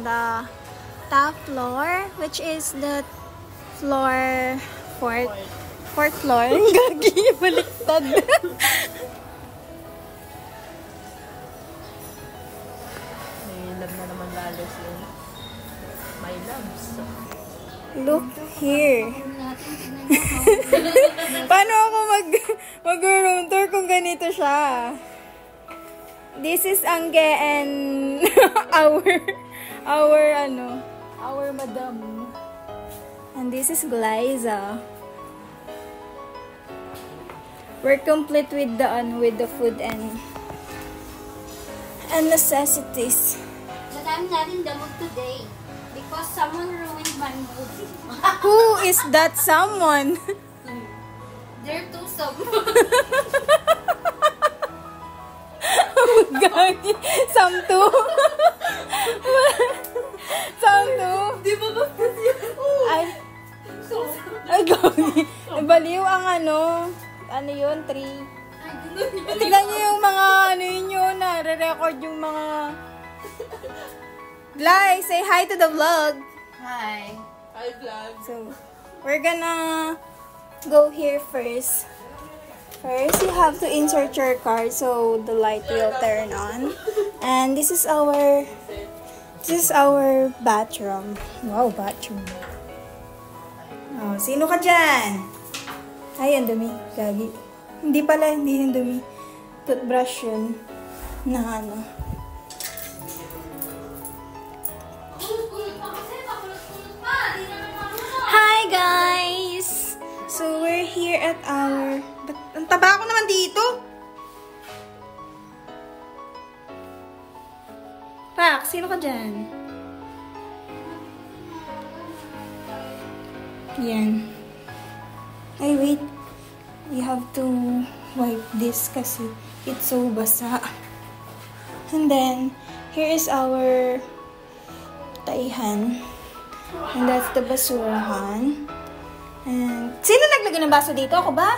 the top floor, which is the floor fourth floor. Gagi, baliktad. Love na naman lalo siya. My loves. Look here. Paano ako mag-room tour kung ganito siya? This is Angge and our madam. And this is Glyza. We're complete with the food and necessities. But I'm not in the mood today because someone ruined my mood. Who is that someone? There too someone. Gagi. Samtu. Samtu. Di ba ba yun? Ay, gagi. Baliw ang ano yun, 3. Tignan nyo yung mga yun, nare-record yung mga... Bly, say hi to the vlog. Hi. Hi, vlog. So, we're gonna go here first. First, you have to insert your card so the light will turn on. And this is our bathroom. Wow, bathroom. Oh, sino ka dyan? Ay, ang dumi. Gagi. Hindi pala, hindi yung dumi. Toothbrush yun. Na ano. Hi, guys! So, we're here at our... Ba't ang taba ko naman dito? Pak, sino ka dyan? Yan. Ay, wait. We have to wipe this kasi it's so basa. And then, here is our taihan. And that's the basurahan. And, sino naglagay ng baso dito? Ako ba?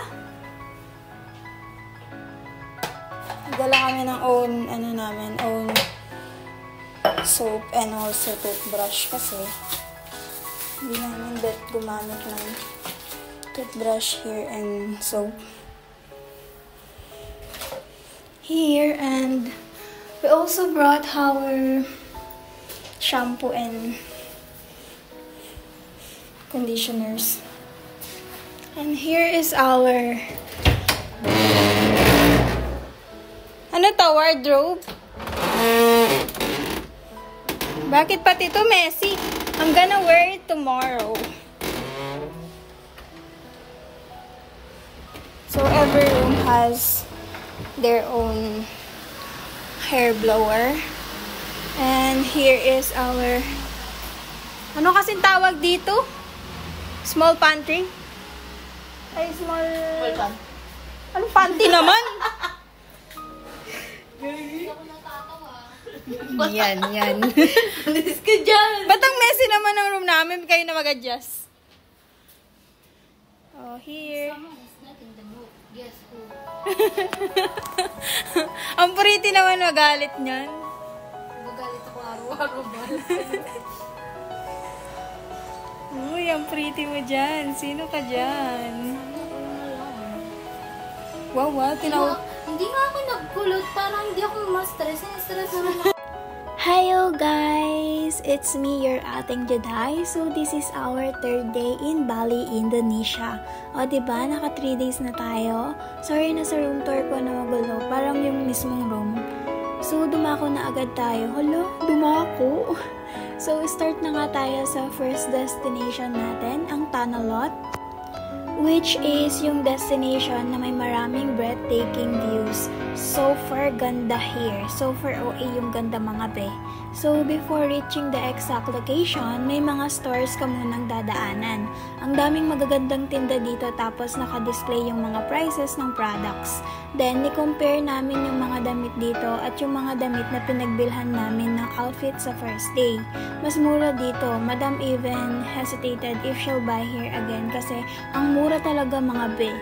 Nagdala kami ng own soap and also toothbrush kasi hindi namin gumamit ng toothbrush here and soap here. And we also brought our shampoo and conditioners. And here is our wardrobe. Bakit pati ito messy? I'm gonna wear it tomorrow. So every room has their own hair blower. And here is our... Ano kasing tawag dito? Small pantry? Ay, small... Welcome. Anong panty naman? Yan. Alis ka dyan. Ba't ang messy naman ang room namin? Kayo na mag-adjust. Oh, here. Someone is not in the mood. Guess who? Ang pretty naman magalit niyan. Magalit ako araw-araw ba? Uy, ang pretty mo dyan. Sino ka dyan? Wow, tinawag. Hindi nga ako nagkulot. Parang hindi ako ma-stress. Stress naman ako. Hello guys! It's me, your ating Juday. So this is our 3rd day in Bali, Indonesia. O diba, naka 3 days na tayo. Sorry na sa room tour ko na magulo. Parang yung mismong room. So dumako na agad tayo. Hala, dumako! So start na nga tayo sa first destination natin, ang Tanalot. Which is yung destination na may maraming breathtaking views. So far, ganda here. So far, OA yung ganda mga be. So, before reaching the exact location, may mga stores ka munang dadaanan. Ang daming magagandang tinda dito tapos naka-display yung mga prices ng products. Then, ni-compare namin yung mga damit dito at yung mga damit na pinagbilhan namin ng outfit sa first day. Mas mura dito. Madam even hesitated if she'll buy here again kasi ang mura talaga mga be.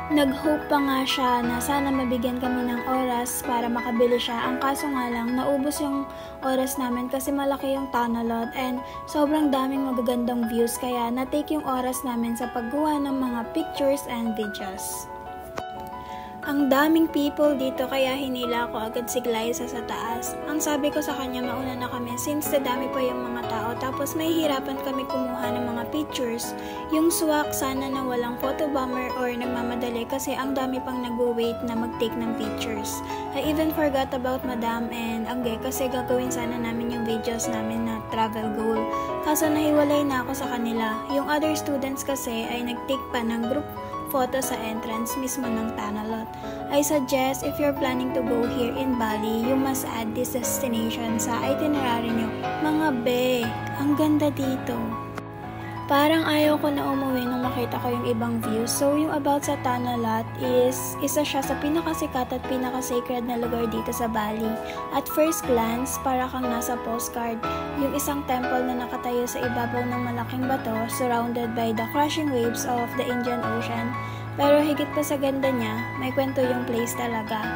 Nag-hope pa nga siya na sana mabigyan kami ng oras para makabili siya. Ang kaso nga lang, naubos yung oras namin kasi malaki yung tunnel lot and sobrang daming magagandang views kaya na-take yung oras namin sa paggawa ng mga pictures and videos. Ang daming people dito kaya hinila ko agad si Glyza sa taas. Ang sabi ko sa kanya mauna na kami since dami pa yung mga tao tapos may hirapan kami kumuha ng mga pictures. Yung swak sana na walang photo bomber or nagmamadali kasi ang dami pang nag-wait na mag-take ng pictures. I even forgot about Madam and Angge kasi gagawin sana namin yung videos namin na travel goal. Kaso nahiwalay na ako sa kanila. Yung other students kasi ay nag-take pa ng group photo sa entrance mismo ng tunnel lot. I suggest if you're planning to go here in Bali, you must add this destination sa itinerary nyo. Mga be, ang ganda dito. Parang ayaw ko na umuwi nung makita ko yung ibang views. So, yung about sa tunnel lot is isa siya sa pinakasikat at pinakasacred na lugar dito sa Bali. At first glance, para kang nasa postcard. Yung isang temple na nakatayo sa ibabaw ng malaking bato surrounded by the crashing waves of the Indian Ocean. Pero higit pa sa ganda niya, may kwento yung place talaga.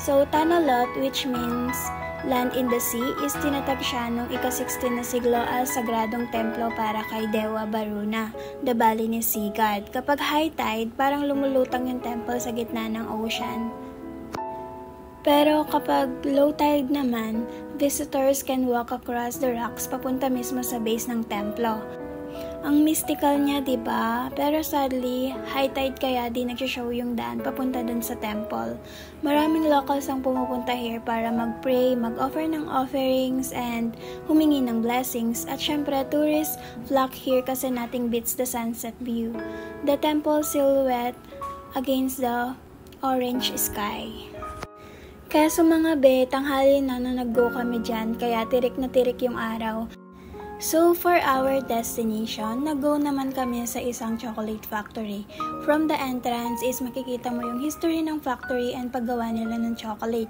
So, tunnel lot, which means land in the sea, is tinatag siya noong ika-16 na siglo as sagradong templo para kay Dewa Varuna, the Balinese sea god. Kapag high tide, parang lumulutang yung temple sa gitna ng ocean. Pero kapag low tide naman, visitors can walk across the rocks papunta mismo sa base ng templo. Ang mystical niya, diba? Pero sadly, high tide kaya di nagsishow yung daan papunta dun sa temple. Maraming locals ang pumupunta here para mag-pray, mag-offer ng offerings, and humingi ng blessings. At syempre, tourists flock here kasi nothing beats the sunset view. The temple silhouette against the orange sky. Kaso mga be, tanghali na nag-go kami dyan, kaya tirik na tirik yung araw. So, for our destination, nag-go naman kami sa isang chocolate factory. From the entrance is makikita mo yung history ng factory and paggawa nila ng chocolate.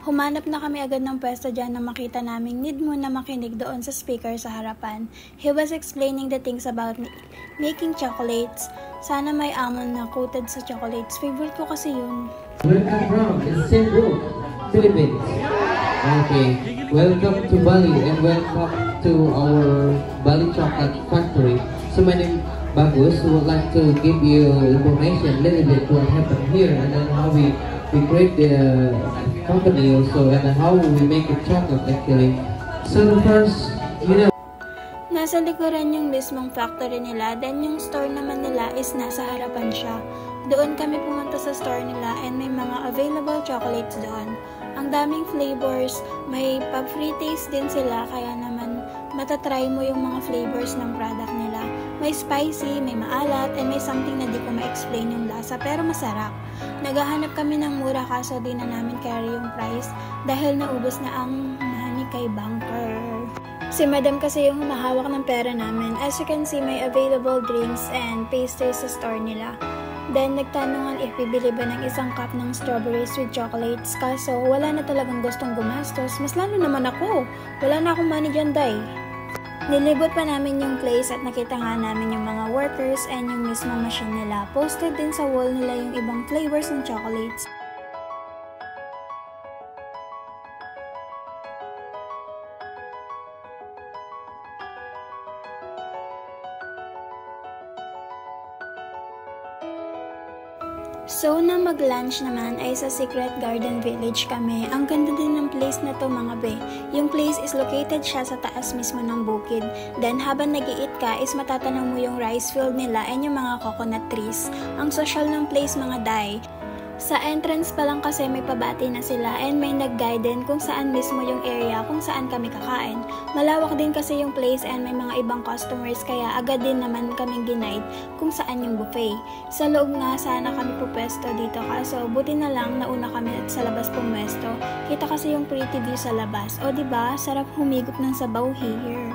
Humanap na kami agad ng pwesto dyan na makita naming need mo na makinig doon sa speaker sa harapan. He was explaining the things about making chocolates. Sana may almond na coated sa chocolates. Favorite ko kasi yun. Where come from? It's Cebu, Philippines. Okay, welcome to Bali and welcome to our Bali Chocolate Factory. So my name Bagus, who would like to give you information a little bit what happened here and then how we create the company also and then how we make the chocolate actually. So the first, nasa likuran yung mismong factory nila, then yung store naman nila is nasa harapan siya. Doon kami pumunta sa store nila and may mga available chocolates doon. Ang daming flavors, may pa-free taste din sila kaya naman matatry mo yung mga flavors ng product nila. May spicy, may maalat, and may something na di ko ma-explain yung lasa pero masarap. Naghahanap kami ng mura kaso di na namin carry yung price dahil naubos na ang money kay banker. Si Madam kasi yung humahawak ng pera namin. As you can see, may available drinks and pastries sa store nila. Then, nagtanungan if bibili ba ng isang cup ng strawberries with chocolates. Kaso, wala na talagang gustong gumastos. Mas lalo naman ako. Wala na akong money dyan, day. Nilibot pa namin yung place at nakita nga namin yung mga workers and yung mismo machine nila. Posted din sa wall nila yung ibang flavors ng chocolates. So, na mag-lunch naman ay sa Secret Garden Village kami. Ang ganda din ng place na to mga be. Yung place is located siya sa taas mismo ng bukid. Then, habang nag-i-eat ka is matatanong mo yung rice field nila and yung mga coconut trees. Ang social ng place mga day. Sa entrance pa lang kasi may pabati na sila and may nag-guide din kung saan mismo yung area kung saan kami kakain. Malawak din kasi yung place and may mga ibang customers kaya agad din naman kaming ginaid kung saan yung buffet. Sa loob nga sana kami pupwesto dito kaso buti na lang nauna kami at sa labas pumwesto. Kita kasi yung pretty view sa labas. O diba, sarap humigop ng sabaw here.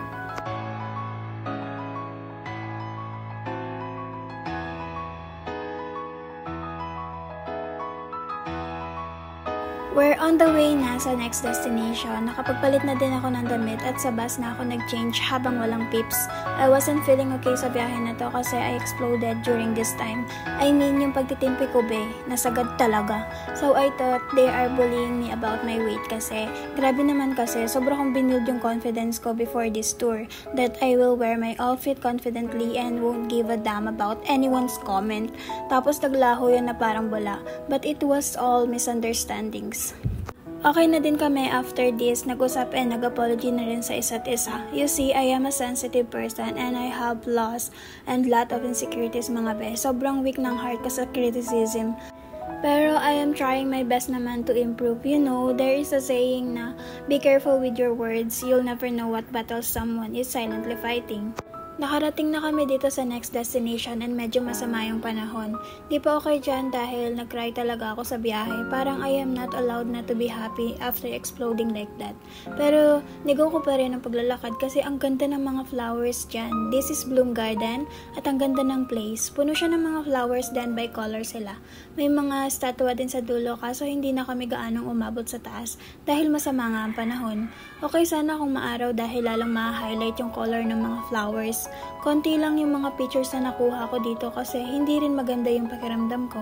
We're on the way na sa next destination. Nakapagpalit na din ako ng damit at sa bus na ako nag-change habang walang pips. I wasn't feeling okay sa biyahe na to kasi I exploded during this time. I mean, yung pagtitimpi ko nasagad talaga. So I thought they are bullying me about my weight kasi grabe naman kasi sobra kong binuild yung confidence ko before this tour that I will wear my outfit confidently and won't give a damn about anyone's comment. Tapos naglaho yun na parang bula. But it was all misunderstandings. Okay na din kami after this, nag-usap and nag-apology na rin sa isa't isa. You see, I am a sensitive person and I have flaws and lot of insecurities mga be. Sobrang weak ng heart ko sa criticism. Pero I am trying my best naman to improve. You know, there is a saying na, be careful with your words, you'll never know what battles someone is silently fighting. Nakarating na kami dito sa next destination and medyo masama yung panahon. Di pa okay dyan dahil nag-cry talaga ako sa biyahe. Parang I am not allowed na to be happy after exploding like that. Pero nigo ko pa rin ang paglalakad kasi ang ganda ng mga flowers dyan. This is Bloom Garden at ang ganda ng place. Puno siya ng mga flowers then by color sila. May mga statua din sa dulo kaso hindi na kami gaanong umabot sa taas dahil masama nga ang panahon. Okay sana kung maaraw dahil lalang ma-highlight yung color ng mga flowers. Konti lang yung mga pictures na nakuha ko dito kasi hindi rin maganda yung pakiramdam ko.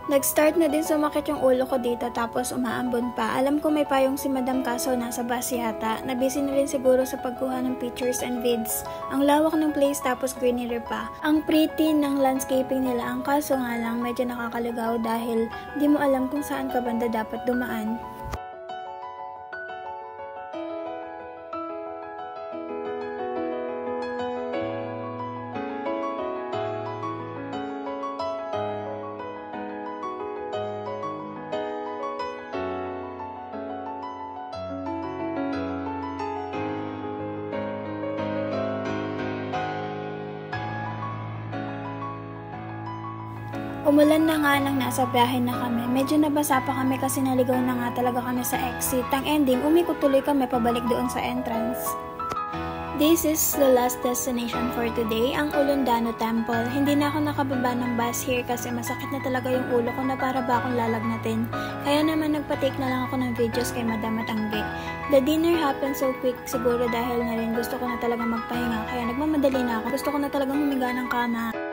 Nag-start na din sumakit yung ulo ko dito tapos umaambon pa. Alam ko may payong si Madam kaso nasa bus yata. Nabisi na rin siguro sa pagkuha ng pictures and vids. Ang lawak ng place tapos greenery pa. Ang pretty ng landscaping nila. Ang kaso nga lang medyo nakakaligaw dahil di mo alam kung saan ka banda dapat dumaan. Umulan na nga nang nasa biyahe na kami. Medyo nabasa pa kami kasi naligaw na nga talaga kami sa exit. Ang ending, umikot tuloy kami pabalik doon sa entrance. This is the last destination for today, ang Ulundano Temple. Hindi na ako nakababa ng bus here kasi masakit na talaga yung ulo ko na para ba akong lalagnatin. Kaya naman nagpa-take na lang ako ng videos kay Madam at Angge. The dinner happened so quick siguro dahil na rin gusto ko na talaga magpahinga kaya nagmamadali na ako. Gusto ko na talagang humiga ng kama.